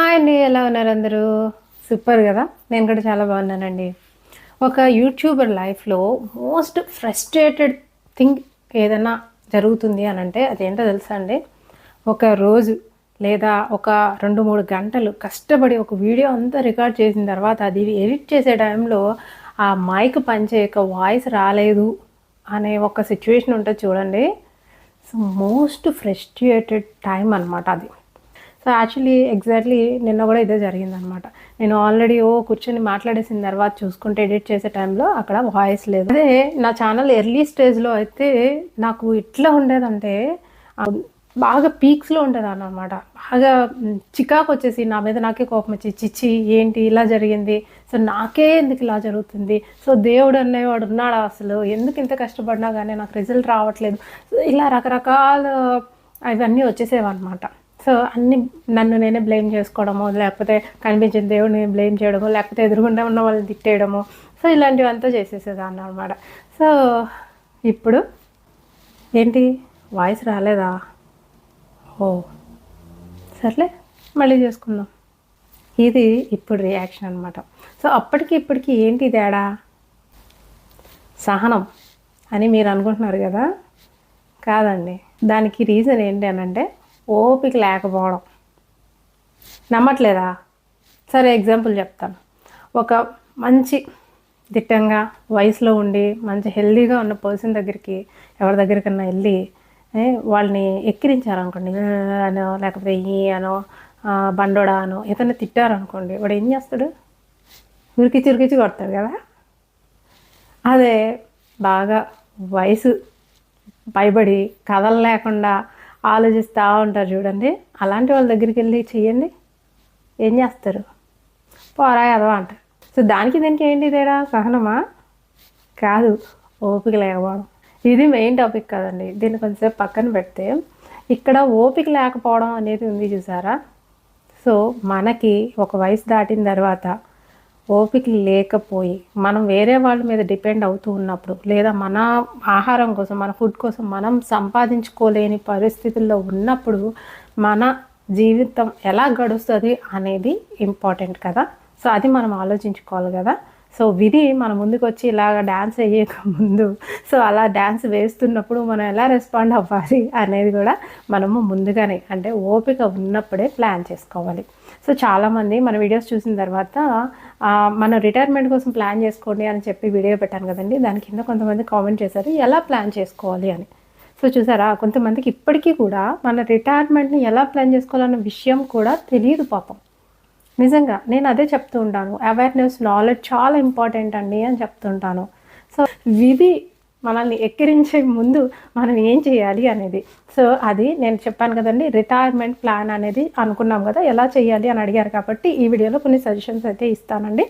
Hi అండి, ఎలా ఉన్నారు అందరూ? సూపర్ కదా. నేను కూడా చాలా బాగున్నానండి. ఒక యూట్యూబర్ లైఫ్లో మోస్ట్ ఫ్రస్ట్రేటెడ్ థింగ్ ఏదైనా జరుగుతుంది అని అంటే అదేంటో తెలుసా అండి? ఒక రోజు లేదా ఒక 2-3 గంటలు కష్టపడి ఒక వీడియో అంతా రికార్డ్ చేసిన తర్వాత అది ఎడిట్ చేసే టైంలో ఆ మైక్ పనిచేయక వాయిస్ రాలేదు అనే ఒక సిచ్యువేషన్ ఉంటుంది చూడండి. సో మోస్ట్ ఫ్రస్ట్రేటెడ్ టైం అనమాట అది. సో యాక్చువల్లీ ఎగ్జాక్ట్లీ నిన్న కూడా ఇదే జరిగిందనమాట. నేను ఆల్రెడీ కూర్చొని మాట్లాడేసిన తర్వాత చూసుకుంటే ఎడిట్ చేసే టైంలో అక్కడ వాయిస్ లేదు. అదే నా ఛానల్ ఎర్లీ స్టేజ్లో అయితే నాకు ఇట్లా ఉండేదంటే బాగా పీక్స్లో ఉండేదాన్ని అనమాట. బాగా చికాకు వచ్చేసి నా మీద నాకే కోపం వచ్చి చిచ్చి ఏంటి ఇలా జరిగింది, సో నాకే ఎందుకు ఇలా జరుగుతుంది, సో దేవుడు అనేవాడు ఉన్నాడా, అసలు ఎందుకు ఇంత కష్టపడినా కానీ నాకు రిజల్ట్ రావట్లేదు, ఇలా రకరకాల అవన్నీ వచ్చేసేవన్నమాట. సో అన్ని నన్ను నేనే బ్లేమ్ చేసుకోవడము, లేకపోతే కనిపించిన దేవుడిని బ్లేమ్ చేయడము, లేకపోతే ఎదురుగుండా ఉన్న వాళ్ళని తిట్టేయడము, సో ఇలాంటివంతా చేసేసేదాన్ని అనమాట. సో ఇప్పుడు ఏంటి వాయిస్ రాలేదా? ఓ సర్లే మళ్ళీ చేసుకుందాం. ఇది ఇప్పుడు రియాక్షన్ అనమాట. సో అప్పటికి ఇప్పటికి ఏంటి తేడా? సహనం అని మీరు అనుకుంటున్నారు కదా, కాదండి. దానికి రీజన్ ఏంటి అని అంటే ఓపిక లేకపోవడం. నమ్మట్లేదా? సరే ఎగ్జాంపుల్ చెప్తాను. ఒక మంచి దిట్టంగా వయసులో ఉండి మంచి హెల్దీగా ఉన్న పర్సన్ దగ్గరికి ఎవరి దగ్గరికన్నా వెళ్ళి వాళ్ళని ఎక్కిరించారనుకోండి, అనో లేకపోతే ఈ అనో బండోడా అనో ఏదైనా తిట్టారనుకోండి, వాడు ఏం చేస్తాడు? ఉరికిచి కొడతాడు కదా. అదే బాగా వయసు పైబడి కథలు లేకుండా ఆలోచిస్తూ ఉంటారు చూడండి, అలాంటి వాళ్ళ దగ్గరికి వెళ్ళి చెయ్యండి, ఏం చేస్తారు? పోరా అదవా అంటారు. సో దానికి దీనికి ఏంటి తేడా? సహనమా? కాదు, ఓపిక లేకపోవడం. ఇది మెయిన్ టాపిక్ కదండి. దీన్ని కొంచెంసేపు పక్కన పెడితే ఇక్కడ ఓపిక లేకపోవడం అనేది ఉంది చూసారా. సో మనకి ఒక వయసు దాటిన తర్వాత ఓపిక లేకపోయి మనం వేరే వాళ్ళ మీద డిపెండ్ అవుతూ ఉన్నప్పుడు, లేదా మన ఆహారం కోసం మన ఫుడ్ కోసం మనం సంపాదించుకోలేని పరిస్థితుల్లో ఉన్నప్పుడు మన జీవితం ఎలా గడుస్తుంది అనేది ఇంపార్టెంట్ కదా. సో అది మనం ఆలోచించుకోవాలి కదా. సో విధి మన ముందుకు వచ్చి ఇలాగ డ్యాన్స్ వేయక ముందు, సో అలా డ్యాన్స్ వేస్తున్నప్పుడు మనం ఎలా రెస్పాండ్ అవ్వాలి అనేది కూడా మనము ముందుగానే, అంటే ఓపిక ఉన్నప్పుడే ప్లాన్ చేసుకోవాలి. సో చాలామంది మన వీడియోస్ చూసిన తర్వాత మన రిటైర్మెంట్ కోసం ప్లాన్ చేసుకోండి అని చెప్పి వీడియో పెట్టాను కదండి, దాని కింద కొంతమంది కామెంట్ చేశారు ఎలా ప్లాన్ చేసుకోవాలి అని. సో చూసారా, కొంతమందికి ఇప్పటికీ కూడా మన రిటైర్మెంట్ని ఎలా ప్లాన్ చేసుకోవాలన్న విషయం కూడా తెలియదు పాపం. నిజంగా నేను అదే చెప్తూ ఉంటాను, అవేర్నెస్ నాలెడ్జ్ చాలా ఇంపార్టెంట్ అండి అని చెప్తుంటాను. సో విధి మనల్ని ఎక్కిరించే ముందు మనం ఏం చేయాలి అనేది, సో అది నేను చెప్పాను కదండి. రిటైర్మెంట్ ప్లాన్ అనేది అనుకున్నాం కదా, ఎలా చేయాలి అని అడిగారు కాబట్టి ఈ వీడియోలో కొన్ని సజెషన్స్ అయితే ఇస్తానండి.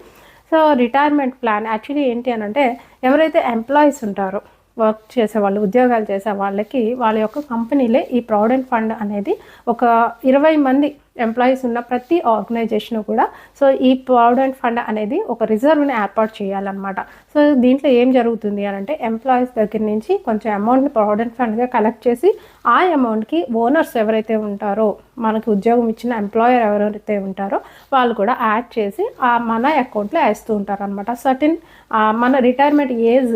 సో రిటైర్మెంట్ ప్లాన్ యాక్చువల్లీ ఏంటి అని అంటే, ఎవరైతే ఎంప్లాయీస్ ఉంటారో, వర్క్ చేసేవాళ్ళు, ఉద్యోగాలు చేసే వాళ్ళకి వాళ్ళ యొక్క కంపెనీలే ఈ ప్రావిడెంట్ ఫండ్ అనేది ఒక 20 మంది ఎంప్లాయీస్ ఉన్న ప్రతి ఆర్గనైజేషన్ కూడా సో ఈ ప్రావిడెంట్ ఫండ్ అనేది ఒక రిజర్వ్ని ఏర్పాటు చేయాలన్నమాట. సో దీంట్లో ఏం జరుగుతుంది అని అంటే, ఎంప్లాయీస్ దగ్గర నుంచి కొంచెం అమౌంట్ని ప్రావిడెంట్ ఫండ్గా కలెక్ట్ చేసి ఆ అమౌంట్కి ఓనర్స్ ఎవరైతే ఉంటారో, మనకి ఉద్యోగం ఇచ్చిన ఎంప్లాయర్ ఎవరైతే ఉంటారో వాళ్ళు కూడా యాడ్ చేసి మన అకౌంట్లో వేస్తూ ఉంటారు అనమాట. సర్టెన్ మన రిటైర్మెంట్ ఏజ్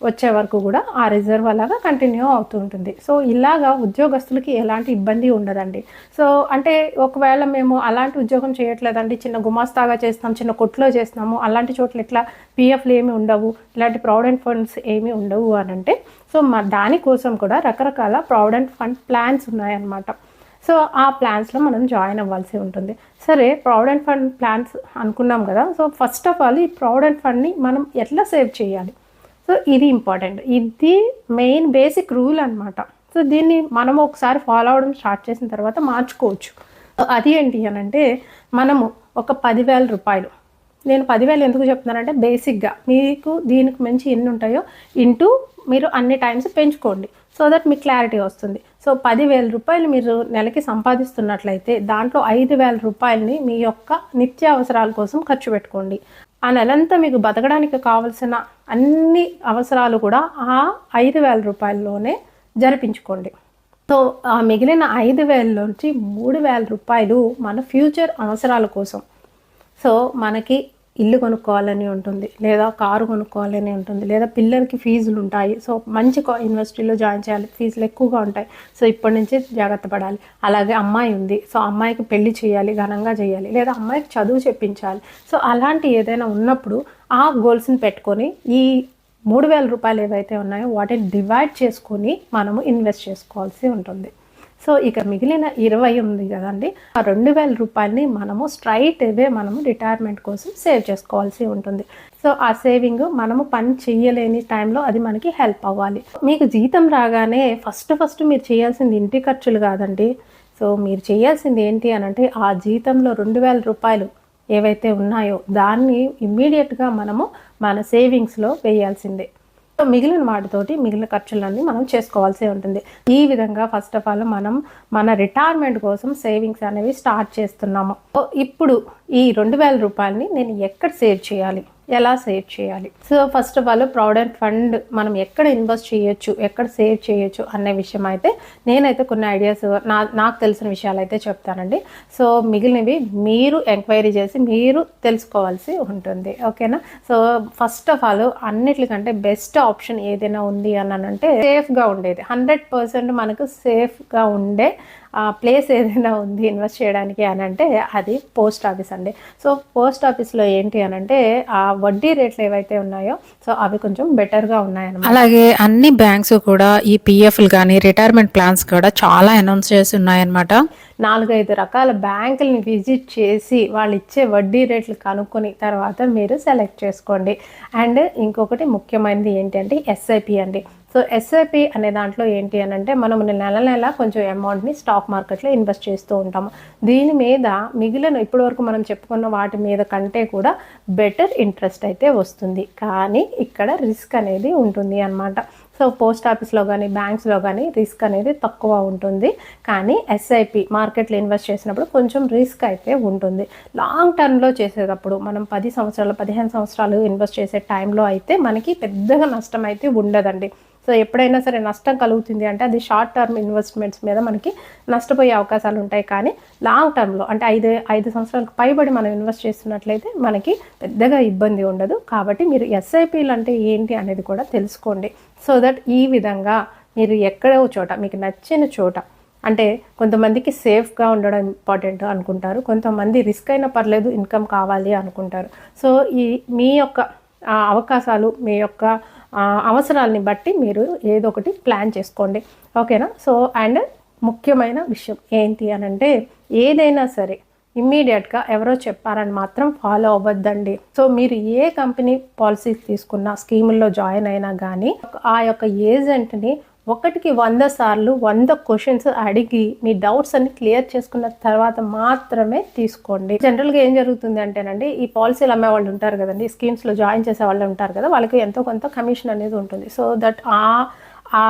వచ్చే వరకు కూడా ఆ రిజర్వ్ అలాగా కంటిన్యూ అవుతూ ఉంటుంది. సో ఇలాగా ఉద్యోగస్తులకి ఎలాంటి ఇబ్బంది ఉండదండి. సో అంటే ఒకవేళ మేము అలాంటి ఉద్యోగం చేయట్లేదండి, చిన్న గుమాస్తాగా చేస్తాం, చిన్న కొట్లో చేస్తున్నాము, అలాంటి చోట్ల ఇట్లా పిఎఫ్లు ఏమి ఉండవు, ఇలాంటి ప్రావిడెంట్ ఫండ్స్ ఏమీ ఉండవు అని అంటే, సో దానికోసం కూడా రకరకాల ప్రావిడెంట్ ఫండ్ ప్లాన్స్ ఉన్నాయన్నమాట. సో ఆ ప్లాన్స్లో మనం జాయిన్ అవ్వాల్సి ఉంటుంది. సరే, ప్రావిడెంట్ ఫండ్ ప్లాన్స్ అనుకున్నాం కదా. సో ఫస్ట్ ఆఫ్ ఆల్ ఈ ప్రావిడెంట్ ఫండ్ని మనం ఎట్లా సేవ్ చేయాలి, సో ఇది ఇంపార్టెంట్. ఇది మెయిన్ బేసిక్ రూల్ అనమాట. సో దీన్ని మనం ఒకసారి ఫాలో అవడం స్టార్ట్ చేసిన తర్వాత మార్చుకోవచ్చు. అది ఏంటి అని అంటే, మనము ఒక 10,000 రూపాయలు, నేను 10,000 ఎందుకు చెప్తున్నానంటే, బేసిక్గా మీకు దీనికి మించి ఎన్ని ఉంటాయో ఇంటూ మీరు అన్ని టైమ్స్ పెంచుకోండి, సో దట్ మీకు క్లారిటీ వస్తుంది. సో 10,000 రూపాయలు మీరు నెలకి సంపాదిస్తున్నట్లయితే దాంట్లో 5,000 రూపాయలని మీ యొక్క నిత్య అవసరాల కోసం ఖర్చు పెట్టుకోండి. ఆ నెలంతా మీకు బతకడానికి కావాల్సిన అన్ని అవసరాలు కూడా ఆ 5,000 రూపాయల్లోనే జరిపించుకోండి. సో ఆ మిగిలిన 5,000 నుంచి 3,000 రూపాయలు మన ఫ్యూచర్ అవసరాల కోసం. సో మనకి ఇల్లు కొనుక్కోవాలని ఉంటుంది, లేదా కారు కొనుక్కోవాలని ఉంటుంది, లేదా పిల్లలకి ఫీజులు ఉంటాయి. సో మంచి యూనివర్సిటీలో జాయిన్ చేయాలి, ఫీజులు ఎక్కువగా ఉంటాయి. సో ఇప్పటి నుంచి జాగ్రత్త పడాలి. అలాగే అమ్మాయి ఉంది, సో అమ్మాయికి పెళ్లి చేయాలి, ఘనంగా చేయాలి, లేదా అమ్మాయికి చదువు చెప్పించాలి. సో అలాంటి ఏదైనా ఉన్నప్పుడు ఆ గోల్స్ని పెట్టుకొని ఈ 3,000 రూపాయలు ఏవైతే ఉన్నాయో వాటిని డివైడ్ చేసుకొని మనము ఇన్వెస్ట్ చేసుకోవాల్సి ఉంటుంది. సో ఇక మిగిలిన 20 ఉంది కదండి, ఆ 2,000 రూపాయలని మనము స్ట్రైట్ అవే మనము రిటైర్మెంట్ కోసం సేవ్ చేసుకోవాల్సి ఉంటుంది. సో ఆ సేవింగ్ మనము పని చేయలేని టైంలో అది మనకి హెల్ప్ అవ్వాలి. మీకు జీతం రాగానే ఫస్ట్ మీరు చేయాల్సింది ఇంటి ఖర్చులు కాదండి. సో మీరు చేయాల్సింది ఏంటి అని అంటే ఆ జీతంలో 2,000 రూపాయలు ఏవైతే ఉన్నాయో దాన్ని ఇమ్మీడియట్గా మనము మన సేవింగ్స్లో వేయాల్సిందే. సో మిగిలిన వాటితోటి మిగిలిన ఖర్చులన్నీ మనం చేసుకోవాల్సి ఉంటుంది. ఈ విధంగా ఫస్ట్ ఆఫ్ ఆల్ మనం మన రిటైర్మెంట్ కోసం సేవింగ్స్ అనేవి స్టార్ట్ చేస్తున్నాము. ఇప్పుడు ఈ 2,000 రూపాయలని నేను ఎక్కడ సేవ్ చేయాలి, ఎలా సేవ్ చేయాలి? So first of all provident fund మనం ఎక్కడ ఇన్వెస్ట్ చేయొచ్చు, ఎక్కడ సేవ్ చేయొచ్చు అనే విషయం అయితే నేనైతే కొన్ని ఐడియాస్ నాకు తెలిసిన విషయాలు అయితే చెప్తానండి. సో మిగిలినవి మీరు ఎంక్వైరీ చేసి మీరు తెలుసుకోవాల్సి ఉంటుంది. ఓకేనా? సో ఫస్ట్ ఆఫ్ ఆల్ అన్నిటికంటే బెస్ట్ ఆప్షన్ ఏదైనా ఉంది అని అంటే సేఫ్గా ఉండేది, 100% మనకు సేఫ్గా ఉండే ప్లేస్ ఏదైనా ఉంది ఇన్వెస్ట్ చేయడానికి అని అంటే అది పోస్ట్ ఆఫీస్ అండి. సో పోస్ట్ ఆఫీస్లో ఏంటి అని అంటే ఆ వడ్డీ రేట్లు ఏవైతే ఉన్నాయో సో అవి కొంచెం బెటర్గా ఉన్నాయన్నమాట. అలాగే అన్ని బ్యాంక్స్ కూడా ఈ పిఎఫ్లు కానీ రిటైర్మెంట్ ప్లాన్స్ కూడా చాలా అనౌన్స్ చేసి ఉన్నాయన్నమాట. 4-5 రకాల బ్యాంకులని విజిట్ చేసి వాళ్ళు ఇచ్చే వడ్డీ రేట్లు కనుక్కొని తర్వాత మీరు సెలెక్ట్ చేసుకోండి. అండ్ ఇంకొకటి ముఖ్యమైనది ఏంటంటే ఎస్ఐపి అండి. సో ఎస్ఐపి అనే దాంట్లో ఏంటి అని అంటే మనం నెల కొంచెం అమౌంట్ని స్టాక్ మార్కెట్లో ఇన్వెస్ట్ చేస్తూ ఉంటాము. దీని మీద మిగిలిన ఇప్పటివరకు మనం చెప్పుకున్న వాటి మీద కంటే కూడా బెటర్ ఇంట్రెస్ట్ అయితే వస్తుంది, కానీ ఇక్కడ రిస్క్ అనేది ఉంటుంది అన్నమాట. సో పోస్ట్ ఆఫీస్లో కానీ బ్యాంక్స్లో కానీ రిస్క్ అనేది తక్కువ ఉంటుంది, కానీ ఎస్ఐపి మార్కెట్లో ఇన్వెస్ట్ చేసినప్పుడు కొంచెం రిస్క్ అయితే ఉంటుంది. లాంగ్ టర్మ్లో చేసేటప్పుడు మనం 10 సంవత్సరాలు 15 సంవత్సరాలు ఇన్వెస్ట్ చేసే టైంలో అయితే మనకి పెద్దగా నష్టం అయితే ఉండదండి. సో ఎప్పుడైనా సరే నష్టం కలుగుతుంది అంటే అది షార్ట్ టర్మ్ ఇన్వెస్ట్మెంట్స్ మీద మనకి నష్టపోయే అవకాశాలు ఉంటాయి, కానీ లాంగ్ టర్మ్లో అంటే 5 సంవత్సరాలకు పైబడి మనం ఇన్వెస్ట్ చేస్తున్నట్లయితే మనకి పెద్దగా ఇబ్బంది ఉండదు. కాబట్టి మీరు ఎస్ఐపీలు అంటే ఏంటి అనేది కూడా తెలుసుకోండి. సో దట్ ఈ విధంగా మీరు ఎక్కడో చోట మీకు నచ్చిన చోట, అంటే కొంతమందికి సేఫ్గా ఉండడం ఇంపార్టెంట్ అనుకుంటారు, కొంతమంది రిస్క్ అయినా పర్లేదు ఇన్కమ్ కావాలి అనుకుంటారు. సో మీ యొక్క అవకాశాలు మీ యొక్క అవసరాలని బట్టి మీరు ఏదో ఒకటి ప్లాన్ చేసుకోండి. ఓకేనా? సో అండ్ ముఖ్యమైన విషయం ఏంటి అని అంటే ఏదైనా సరే ఇమ్మీడియట్గా ఎవరో చెప్పారని మాత్రం ఫాలో అవ్వద్దండి. సో మీరు ఏ కంపెనీ పాలసీస్ తీసుకున్నా స్కీముల్లో జాయిన్ అయినా కానీ ఆ యొక్క ఏజెంట్ని 1కి 100 సార్లు 100 క్వశ్చన్స్ అడిగి మీ డౌట్స్ అన్ని క్లియర్ చేసుకున్న తర్వాత మాత్రమే తీసుకోండి. జనరల్గా ఏం జరుగుతుంది అంటేనండి, ఈ పాలసీలు అమ్మే వాళ్ళు ఉంటారు కదండి, స్కీమ్స్లో జాయిన్ చేసే వాళ్ళు ఉంటారు కదా, వాళ్ళకి ఎంతో కొంత కమిషన్ అనేది ఉంటుంది. సో దట్ ఆ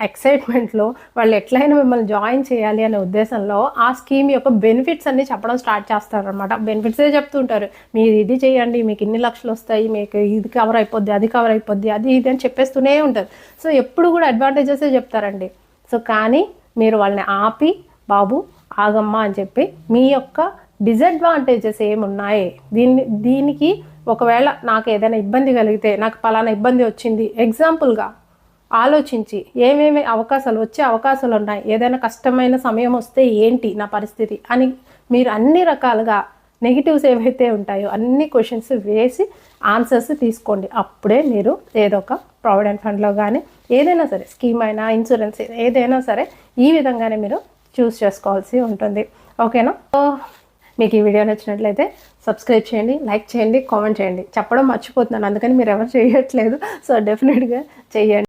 ఎక్సైట్మెంట్లో వాళ్ళు ఎట్లయినా మిమ్మల్ని జాయిన్ చేయాలి అనే ఉద్దేశంలో ఆ స్కీమ్ యొక్క బెనిఫిట్స్ అన్నీ చెప్పడం స్టార్ట్ చేస్తారనమాట. బెనిఫిట్సే చెప్తుంటారు, మీరు ఇది చేయండి మీకు ఇన్ని లక్షలు వస్తాయి, మీకు ఇది కవర్ అయిపోద్ది, అది కవర్ అయిపోద్ది, అది ఇది అని చెప్పేస్తూనే ఉంటారు. సో ఎప్పుడు కూడా అడ్వాంటేజెసే చెప్తారండి. సో కానీ మీరు వాళ్ళని ఆపి బాబు ఆగమ్మా అని చెప్పి మీ యొక్క డిసడ్వాంటేజెస్ ఏమున్నాయి, దీనికి ఒకవేళ నాకు ఏదైనా ఇబ్బంది కలిగితే, నాకు పలానా ఇబ్బంది వచ్చింది, ఎగ్జాంపుల్గా ఆలోచించి ఏమేమి అవకాశాలు వచ్చే అవకాశాలు ఉన్నాయి, ఏదైనా కష్టమైన సమయం వస్తే ఏంటి నా పరిస్థితి అని మీరు అన్ని రకాలుగా నెగిటివ్స్ ఏవైతే ఉంటాయో అన్ని క్వశ్చన్స్ వేసి ఆన్సర్స్ తీసుకోండి. అప్పుడే మీరు ఏదో ఒక ప్రావిడెంట్ ఫండ్లో కానీ ఏదైనా సరే స్కీమ్ అయినా ఇన్సూరెన్స్ ఏదైనా సరే ఈ విధంగానే మీరు చూస్ చేసుకోవాల్సి ఉంటుంది. ఓకేనా? మీకు ఈ వీడియో నచ్చినట్లయితే సబ్స్క్రైబ్ చేయండి, లైక్ చేయండి, కామెంట్ చేయండి. చెప్పడం మర్చిపోతున్నాను, అందుకని మీరు ఎవరు చేయట్లేదు. సో డెఫినెట్గా చేయండి.